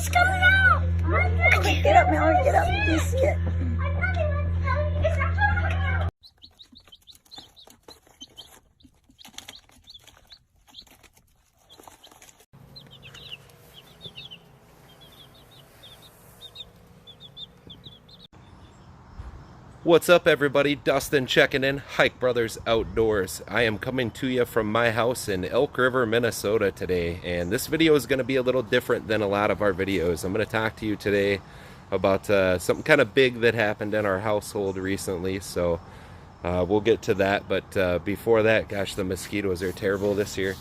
He's coming out! Okay, get up, Mallory, get up. You see it. What's up, everybody? Dustin checking in, Hike Brothers Outdoors. I am coming to you from my house in Elk River, Minnesota today, and this video is going to be a little different than a lot of our videos. I'm going to talk to you today about something kind of big that happened in our household recently, so we'll get to that. But before that, gosh, the mosquitoes are terrible this year.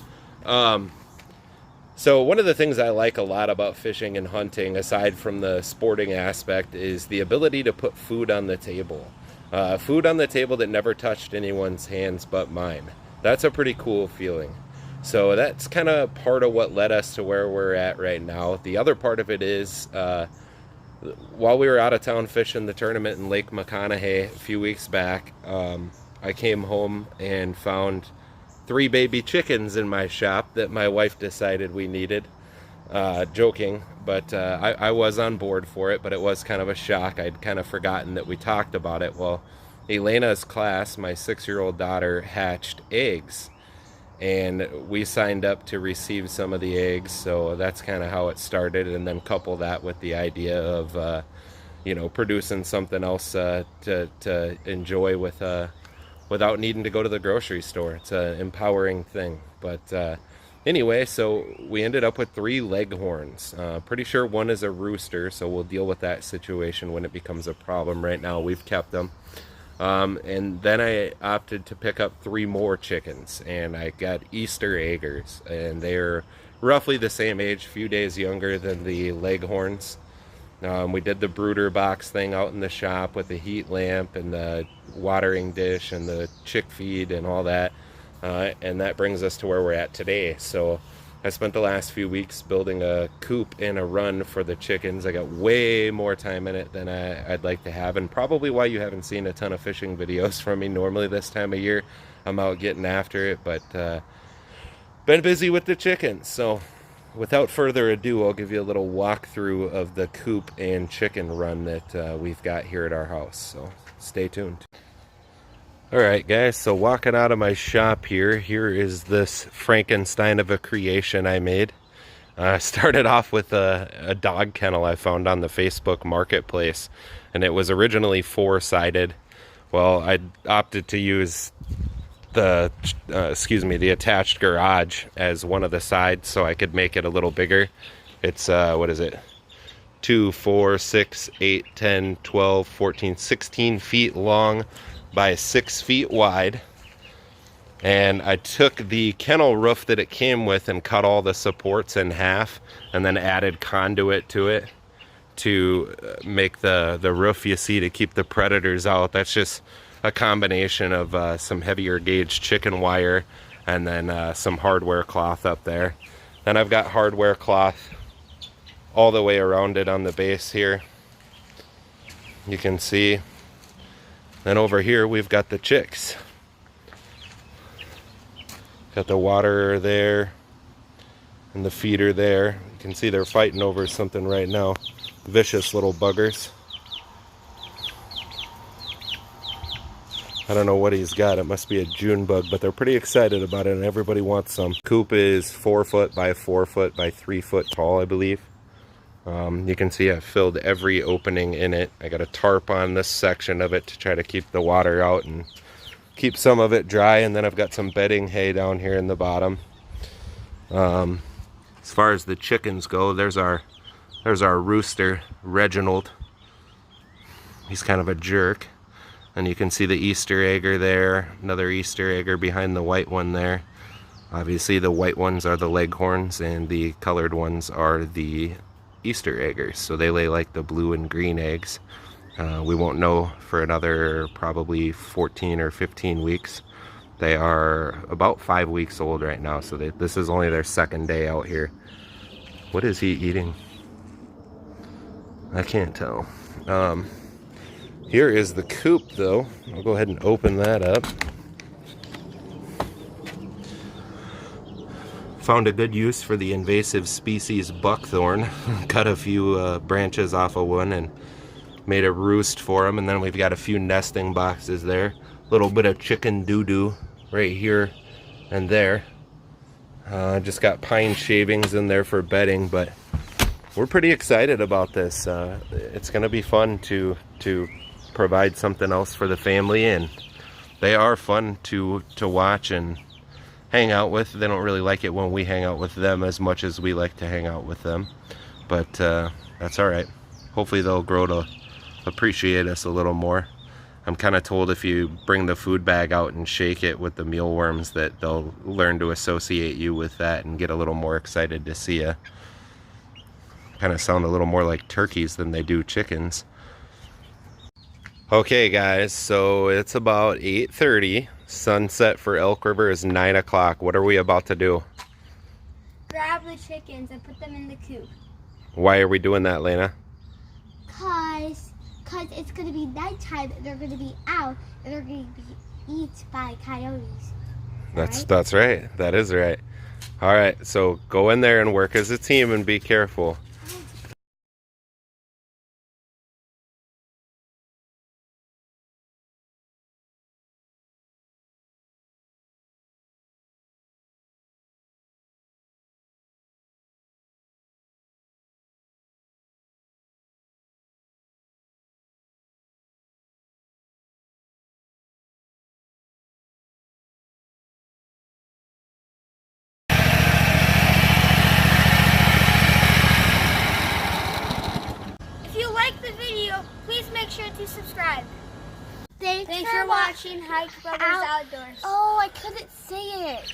So one of the things I like a lot about fishing and hunting, aside from the sporting aspect, is the ability to put food on the table. Food on the table that never touched anyone's hands but mine. That's a pretty cool feeling. So that's kind of part of what led us to where we're at right now. The other part of it is, while we were out of town fishing the tournament in Lake McConaughey a few weeks back, I came home and found 3 baby chickens in my shop that my wife decided we needed. Joking, but I was on board for it, but it was kind of a shock. I'd kind of forgotten that we talked about it. Well, Elena's class, my 6-year-old daughter, hatched eggs, and we signed up to receive some of the eggs, so that's kind of how it started. And then couple that with the idea of producing something else to enjoy with without needing to go to the grocery store. It's an empowering thing. But anyway, so we ended up with 3 leghorns. Pretty sure one is a rooster, so we'll deal with that situation when it becomes a problem. Right now we've kept them. And then I opted to pick up 3 more chickens, and I got Easter eggers, and they're roughly the same age, a few days younger than the leghorns. We did the brooder box thing out in the shop with the heat lamp and the watering dish and the chick feed and all that, and that brings us to where we're at today. So I spent the last few weeks building a coop and a run for the chickens. I got way more time in it than I'd like to have, and probably why you haven't seen a ton of fishing videos from me. Normally this time of year I'm out getting after it, but been busy with the chickens. So without further ado, I'll give you a little walkthrough of the coop and chicken run that we've got here at our house. So stay tuned. Alright guys, so walking out of my shop here is this Frankenstein of a creation I made. I started off with a dog kennel I found on the Facebook marketplace, and it was originally 4-sided. Well, I opted to use the attached garage as one of the sides so I could make it a little bigger. It's 2, 4, 6, 8, 10, 12, 14, 16 feet long by 6 feet wide. And I took the kennel roof that it came with and cut all the supports in half, and then added conduit to it to make the roof you see to keep the predators out. That's just a combination of some heavier gauge chicken wire and then some hardware cloth up there. Then I've got hardware cloth all the way around it on the base here, you can see. Then over here we've got the chicks. Got the water there and the feeder there. You can see they're fighting over something right now. Vicious little buggers. I don't know what he's got. It must be a June bug, but they're pretty excited about it and everybody wants some. Coop is 4 foot by 4 foot by 3 foot tall, I believe. You can see I filled every opening in it. I got a tarp on this section of it to try to keep the water out and keep some of it dry, and then I've got some bedding hay down here in the bottom. As far as the chickens go, there's our rooster, Reginald. He's kind of a jerk. And you can see the Easter egger there, another Easter egger behind the white one there. Obviously the white ones are the leghorns and the colored ones are the Easter eggers. So they lay like the blue and green eggs. We won't know for another probably 14 or 15 weeks. They are about 5 weeks old right now, so this is only their 2nd day out here. What is he eating? I can't tell. Here is the coop though. I'll go ahead and open that up. Found a good use for the invasive species buckthorn. Cut a few branches off of one and made a roost for them. And then we've got a few nesting boxes there. A little bit of chicken doo-doo right here and there. Just got pine shavings in there for bedding, but we're pretty excited about this. It's going to be fun to provide something else for the family, and they are fun to watch and hang out with. They don't really like it when we hang out with them as much as we like to hang out with them, but that's all right. Hopefully they'll grow to appreciate us a little more. I'm kind of told if you bring the food bag out and shake it with the mealworms that they'll learn to associate you with that and get a little more excited to see you. Kind of sound a little more like turkeys than they do chickens. Okay guys, so it's about 8:30. Sunset for Elk River is 9 o'clock. What are we about to do? Grab the chickens and put them in the coop. Why are we doing that, Lena? Cause it's gonna be nighttime and they're gonna be out and they're gonna be eaten by coyotes. That's right. That is right. All right, so go in there and work as a team and be careful. If you like the video, please make sure to subscribe. Thanks for watching Hike Brothers Outdoors. Oh, I couldn't say it.